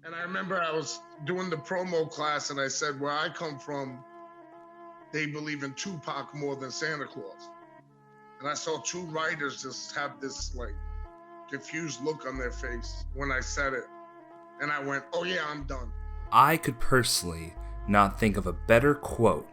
And I remember I was doing the promo class and I said, where I come from, they believe in Tupac more than Santa Claus. And I saw two writers just have this like confused look on their face when I said it. And I went, oh yeah, I'm done. I could personally not think of a better quote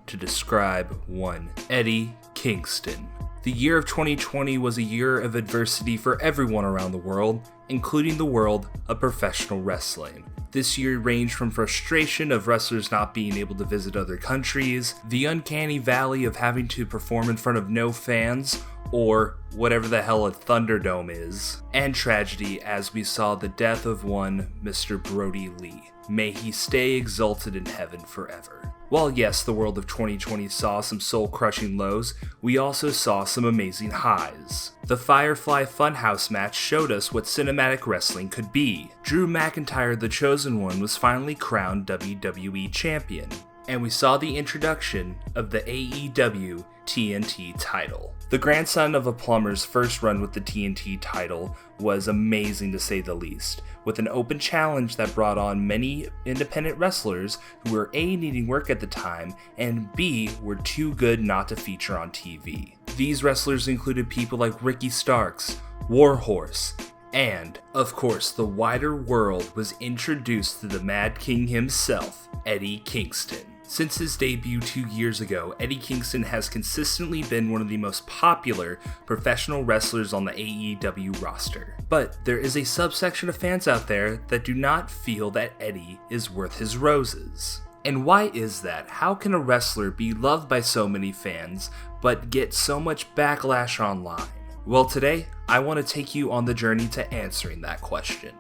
to describe one Eddie Kingston. The year of 2020 was a year of adversity for everyone around the world, including the world of professional wrestling. This year ranged from frustration of wrestlers not being able to visit other countries, the uncanny valley of having to perform in front of no fans, or whatever the hell a Thunderdome is, and tragedy as we saw the death of one Mr. Brody Lee. May he stay exalted in heaven forever. While yes, the world of 2020 saw some soul-crushing lows, we also saw some amazing highs. The Firefly Funhouse match showed us what cinematic wrestling could be. Drew McIntyre, the Chosen One, was finally crowned WWE Champion. And we saw the introduction of the AEW TNT title. The grandson of a plumber's first run with the TNT title was amazing to say the least, with an open challenge that brought on many independent wrestlers who were A, needing work at the time, and B, were too good not to feature on TV. These wrestlers included people like Ricky Starks, Warhorse, and, of course, the wider world was introduced to the Mad King himself, Eddie Kingston. Since his debut 2 years ago, Eddie Kingston has consistently been one of the most popular professional wrestlers on the AEW roster. But there is a subsection of fans out there that do not feel that Eddie is worth his roses. And why is that? How can a wrestler be loved by so many fans, but get so much backlash online? Well, today, I want to take you on the journey to answering that question.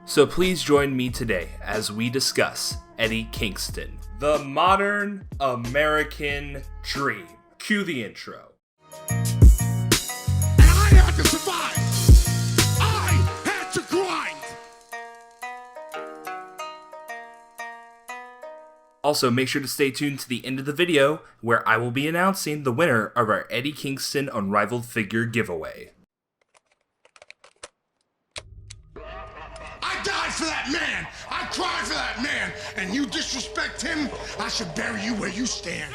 So please join me today as we discuss Eddie Kingston, the modern American dream. Cue the intro. And I had to survive. I had to grind. Also, make sure to stay tuned to the end of the video where I will be announcing the winner of our Eddie Kingston Unrivaled Figure giveaway. I died for that man. I cried for that man. And you disrespect him, I should bury you where you stand.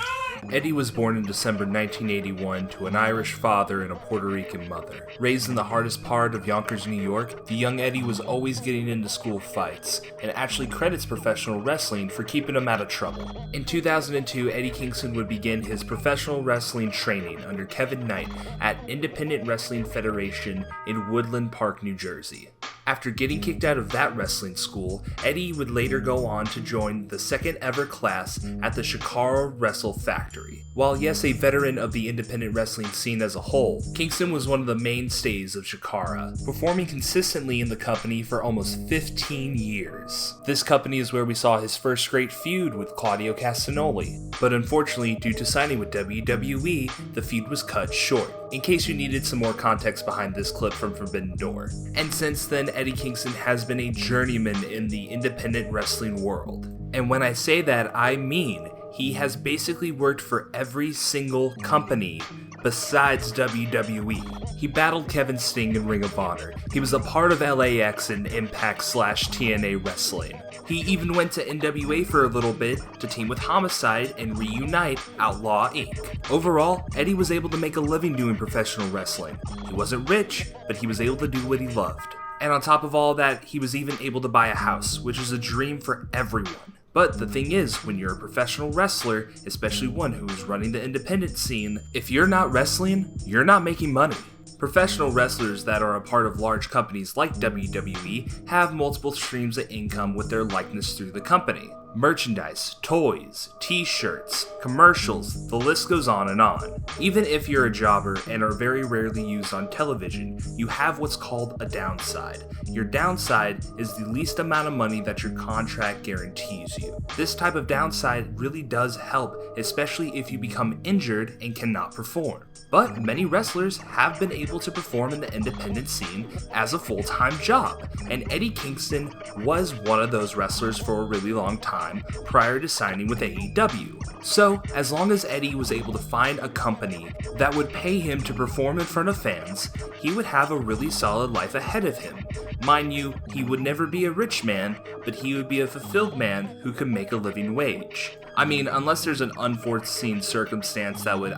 Eddie was born in December 1981 to an Irish father and a Puerto Rican mother. Raised in the hardest part of Yonkers, New York, the young Eddie was always getting into school fights, and actually credits professional wrestling for keeping him out of trouble. In 2002, Eddie Kingston would begin his professional wrestling training under Kevin Knight at Independent Wrestling Federation in Woodland Park, New Jersey. After getting kicked out of that wrestling school, Eddie would later go on to join the second ever class at the Shakara Wrestle Factory. While yes, a veteran of the independent wrestling scene as a whole, Kingston was one of the mainstays of Shakara, performing consistently in the company for almost 15 years. This company is where we saw his first great feud with Claudio Castagnoli, but unfortunately, due to signing with WWE, the feud was cut short, in case you needed some more context behind this clip from Forbidden Door. And since then, Eddie Kingston has been a journeyman in the independent wrestling world. And when I say that, I mean he has basically worked for every single company besides WWE. He battled Kevin Steen in Ring of Honor. He was a part of LAX and Impact/TNA Wrestling. He even went to NWA for a little bit to team with Homicide and reunite Outlaw Inc. Overall, Eddie was able to make a living doing professional wrestling. He wasn't rich, but he was able to do what he loved. And on top of all that, he was even able to buy a house, which is a dream for everyone. But the thing is, when you're a professional wrestler, especially one who is running the independent scene, if you're not wrestling, you're not making money. Professional wrestlers that are a part of large companies like WWE have multiple streams of income with their likeness through the company. Merchandise, toys, t-shirts, commercials, the list goes on and on. Even if you're a jobber and are very rarely used on television, you have what's called a downside. Your downside is the least amount of money that your contract guarantees you. This type of downside really does help, especially if you become injured and cannot perform. But many wrestlers have been able to perform in the independent scene as a full-time job, and Eddie Kingston was one of those wrestlers for a really long time. time prior to signing with AEW. So, as long as Eddie was able to find a company that would pay him to perform in front of fans, he would have a really solid life ahead of him. Mind you, he would never be a rich man, but he would be a fulfilled man who could make a living wage. I mean, unless there's an unforeseen circumstance that would,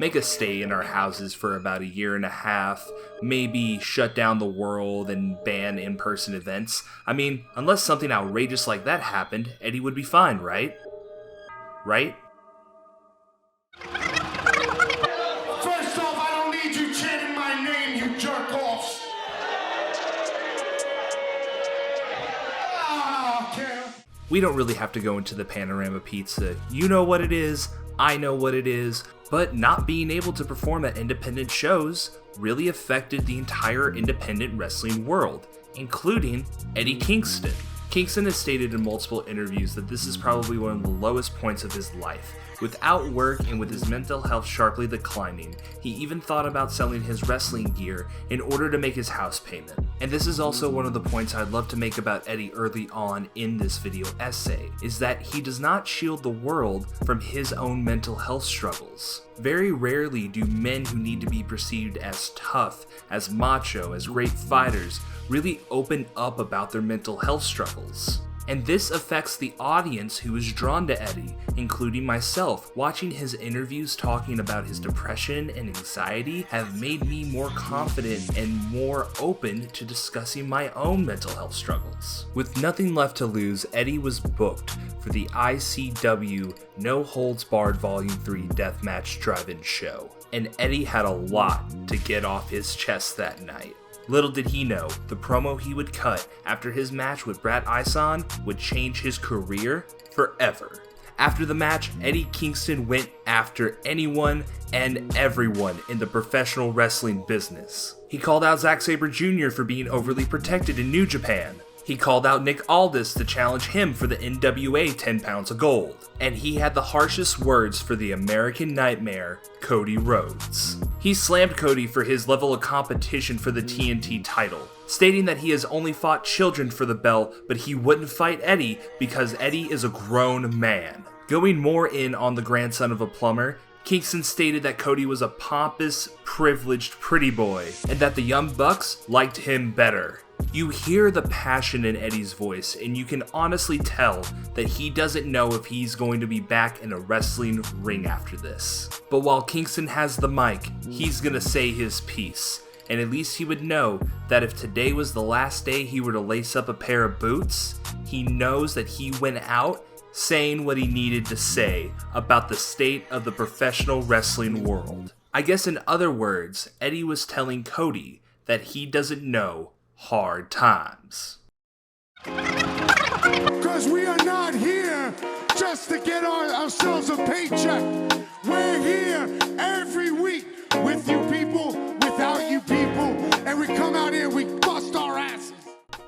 make us stay in our houses for about a year and a half, maybe shut down the world and ban in-person events. I mean, unless something outrageous like that happened, Eddie would be fine, right? Right? First off, I don't need you chanting my name, you jerk-offs. We don't really have to go into the Panorama Pizza. You know what it is, I know what it is, but not being able to perform at independent shows really affected the entire independent wrestling world, including Eddie Kingston. Kingston has stated in multiple interviews that this is probably one of the lowest points of his life. Without work and with his mental health sharply declining, he even thought about selling his wrestling gear in order to make his house payment. And this is also one of the points I'd love to make about Eddie early on in this video essay, is that he does not shield the world from his own mental health struggles. Very rarely do men who need to be perceived as tough, as macho, as great fighters, really open up about their mental health struggles. And this affects the audience who is drawn to Eddie, including myself. Watching his interviews talking about his depression and anxiety have made me more confident and more open to discussing my own mental health struggles. With nothing left to lose, Eddie was booked for the ICW No Holds Barred Volume 3 Deathmatch Drive-In show. And Eddie had a lot to get off his chest that night. Little did he know, the promo he would cut after his match with Brad Ison would change his career forever. After the match, Eddie Kingston went after anyone and everyone in the professional wrestling business. He called out Zack Sabre Jr. for being overly protected in New Japan. He called out Nick Aldis to challenge him for the NWA 10 pounds of gold. And he had the harshest words for the American Nightmare, Cody Rhodes. He slammed Cody for his level of competition for the TNT title, stating that he has only fought children for the belt, but he wouldn't fight Eddie because Eddie is a grown man. Going more in on the grandson of a plumber, Kingston stated that Cody was a pompous, privileged pretty boy, and that the Young Bucks liked him better. You hear the passion in Eddie's voice, and you can honestly tell that he doesn't know if he's going to be back in a wrestling ring after this. But while Kingston has the mic, he's gonna say his piece, and at least he would know that if today was the last day he were to lace up a pair of boots, he knows that he went out saying what he needed to say about the state of the professional wrestling world. I guess in other words, Eddie was telling Cody that he doesn't know hard times. Because we are not here just to get ourselves a paycheck. We're here every week with you people, without you people, and we come out here and we bust our asses.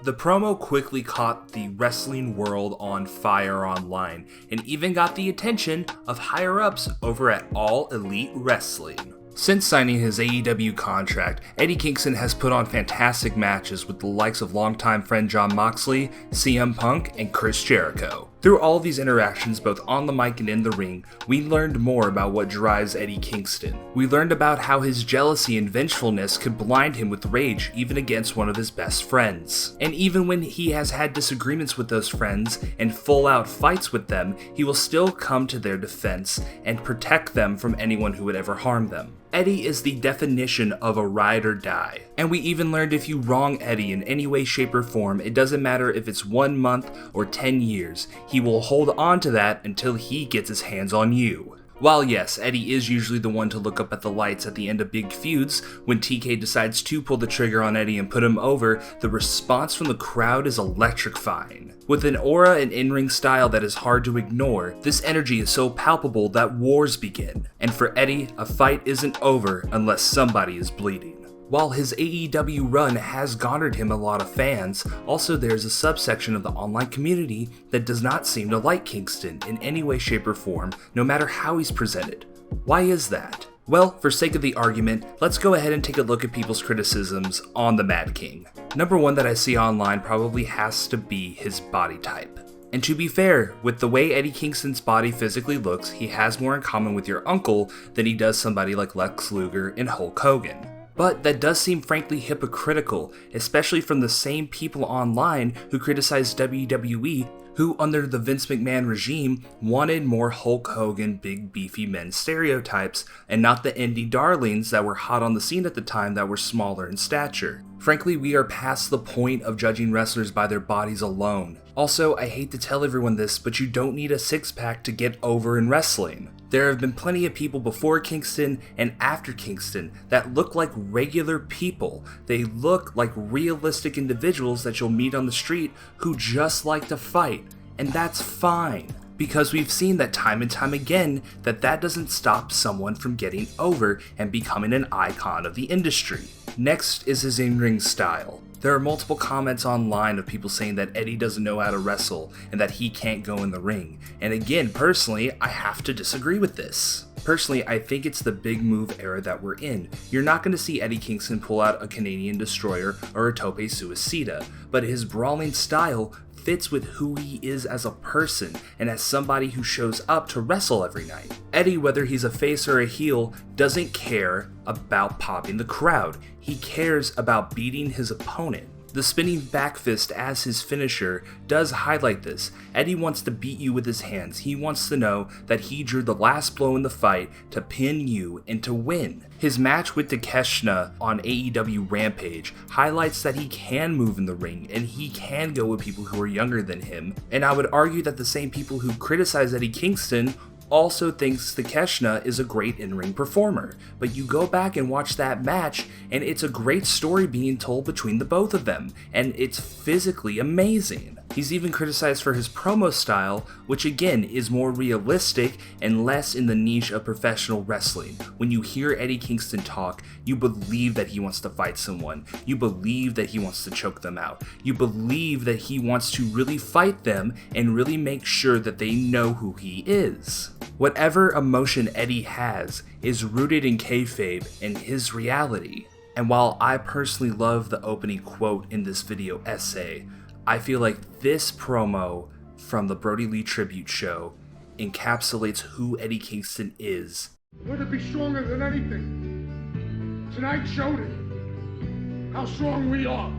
The promo quickly caught the wrestling world on fire online, and even got the attention of higher-ups over at All Elite Wrestling. Since signing his AEW contract, Eddie Kingston has put on fantastic matches with the likes of longtime friend Jon Moxley, CM Punk, and Chris Jericho. Through all of these interactions, both on the mic and in the ring, we learned more about what drives Eddie Kingston. We learned about how his jealousy and vengefulness could blind him with rage even against one of his best friends. And even when he has had disagreements with those friends and full-out fights with them, he will still come to their defense and protect them from anyone who would ever harm them. Eddie is the definition of a ride or die. And we even learned if you wrong Eddie in any way, shape, or form, it doesn't matter if it's 1 month or 10 years, he will hold on to that until he gets his hands on you. While yes, Eddie is usually the one to look up at the lights at the end of big feuds, when TK decides to pull the trigger on Eddie and put him over, the response from the crowd is electrifying. With an aura and in-ring style that is hard to ignore, this energy is so palpable that wars begin. And for Eddie, a fight isn't over unless somebody is bleeding. While his AEW run has garnered him a lot of fans, also there's a subsection of the online community that does not seem to like Kingston in any way, shape, or form, no matter how he's presented. Why is that? Well, for sake of the argument, let's go ahead and take a look at people's criticisms on the Mad King. Number one that I see online probably has to be his body type. And to be fair, with the way Eddie Kingston's body physically looks, he has more in common with your uncle than he does somebody like Lex Luger and Hulk Hogan. But that does seem frankly hypocritical, especially from the same people online who criticize WWE, who under the Vince McMahon regime wanted more Hulk Hogan big beefy men stereotypes and not the indie darlings that were hot on the scene at the time that were smaller in stature. Frankly, we are past the point of judging wrestlers by their bodies alone. Also, I hate to tell everyone this, but you don't need a six-pack to get over in wrestling. There have been plenty of people before Kingston and after Kingston that look like regular people. They look like realistic individuals that you'll meet on the street who just like to fight, and that's fine. Because we've seen that time and time again that doesn't stop someone from getting over and becoming an icon of the industry. Next is his in-ring style. There are multiple comments online of people saying that Eddie doesn't know how to wrestle and that he can't go in the ring. And again, personally, I have to disagree with this. Personally, I think it's the big move era that we're in. You're not going to see Eddie Kingston pull out a Canadian Destroyer or a Tope Suicida, but his brawling style fits with who he is as a person and as somebody who shows up to wrestle every night. Eddie, whether he's a face or a heel, doesn't care about popping the crowd. He cares about beating his opponent. The spinning back fist as his finisher does highlight this. Eddie wants to beat you with his hands. He wants to know that he drew the last blow in the fight to pin you and to win. His match with Takeshita on AEW Rampage highlights that he can move in the ring and he can go with people who are younger than him. And I would argue that the same people who criticize Eddie Kingston also thinks Takeshita is a great in-ring performer. But you go back and watch that match and it's a great story being told between the both of them, and it's physically amazing. He's even criticized for his promo style, which again is more realistic and less in the niche of professional wrestling. When you hear Eddie Kingston talk, you believe that he wants to fight someone. You believe that he wants to choke them out. You believe that he wants to really fight them and really make sure that they know who he is. Whatever emotion Eddie has is rooted in kayfabe and his reality. And while I personally love the opening quote in this video essay, I feel like this promo from the Brody Lee tribute show encapsulates who Eddie Kingston is. We're to be stronger than anything. Tonight showed it. How strong we are.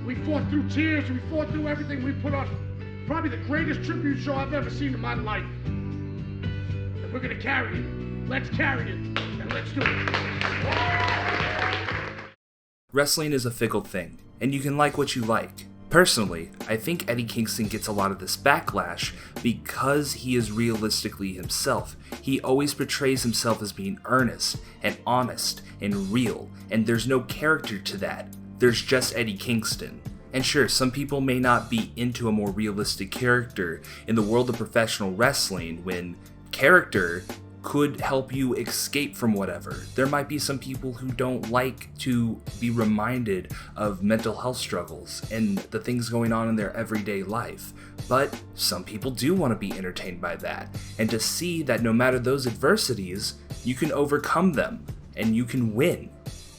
We fought through tears, we fought through everything. We put on probably the greatest tribute show I've ever seen in my life. And we're gonna carry it. Let's carry it, and let's do it. Wrestling is a fickle thing, and you can like what you like. Personally, I think Eddie Kingston gets a lot of this backlash because he is realistically himself. He always portrays himself as being earnest and honest and real, and there's no character to that. There's just Eddie Kingston. And sure, some people may not be into a more realistic character in the world of professional wrestling when character could help you escape from whatever. There might be some people who don't like to be reminded of mental health struggles and the things going on in their everyday life. But some people do want to be entertained by that. And to see that no matter those adversities, you can overcome them and you can win.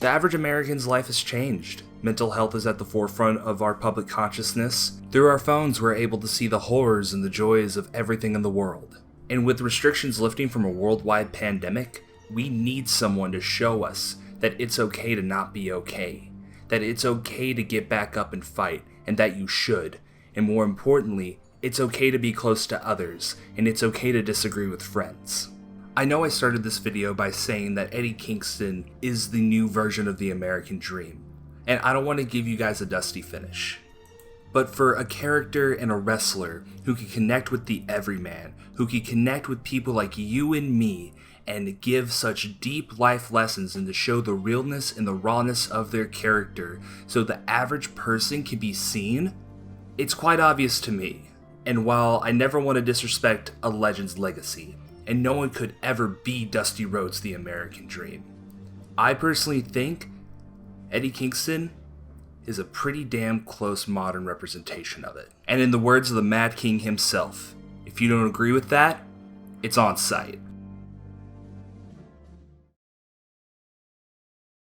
The average American's life has changed. Mental health is at the forefront of our public consciousness. Through our phones, we're able to see the horrors and the joys of everything in the world. And with restrictions lifting from a worldwide pandemic, we need someone to show us that it's okay to not be okay, that it's okay to get back up and fight, and that you should. And more importantly, it's okay to be close to others, and it's okay to disagree with friends. I know I started this video by saying that Eddie Kingston is the new version of the American Dream, and I don't want to give you guys a dusty finish. But for a character and a wrestler who can connect with the everyman, who can connect with people like you and me, and give such deep life lessons and to show the realness and the rawness of their character so the average person can be seen, it's quite obvious to me. And while I never want to disrespect a legend's legacy, and no one could ever be Dusty Rhodes the American Dream, I personally think Eddie Kingston is a pretty damn close modern representation of it. And in the words of the Mad King himself, if you don't agree with that, it's on site.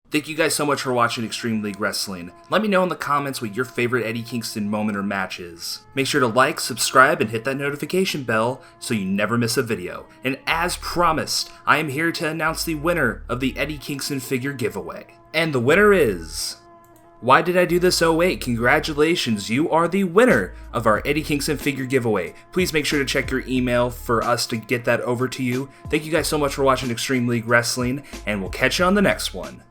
Thank you guys so much for watching Extreme League Wrestling. Let me know in the comments what your favorite Eddie Kingston moment or match is. Make sure to like, subscribe, and hit that notification bell so you never miss a video. And as promised, I am here to announce the winner of the Eddie Kingston figure giveaway. And the winner is... Why Did I Do This 08? Congratulations, you are the winner of our Eddie Kingston figure giveaway. Please make sure to check your email for us to get that over to you. Thank you guys so much for watching Extreme League Wrestling, and we'll catch you on the next one.